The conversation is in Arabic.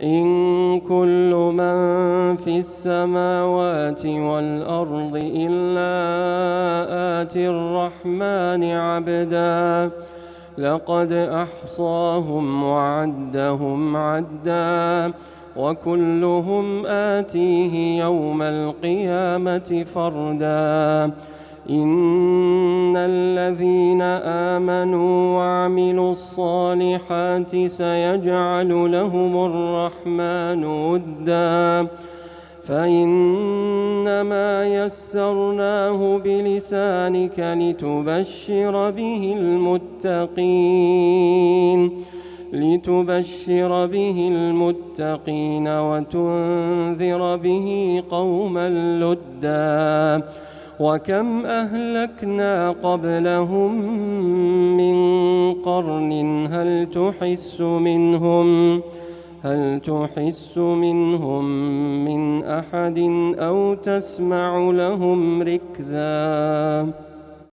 إن كل من في السماوات والأرض إلا آتي الرحمن عبدا لقد أحصاهم وعدهم عدا وكلهم آتيه يوم القيامة فردا إن الذين آمنوا وعملوا الصالحات سيجعل لهم الرحمن ودا فإنما يسرناه بلسانك لتبشر به المتقين وتنذر به قوما لدا وكم أهلكنا قبلهم من قرن هل تحس منهم من أحد أو تسمع لهم ركزا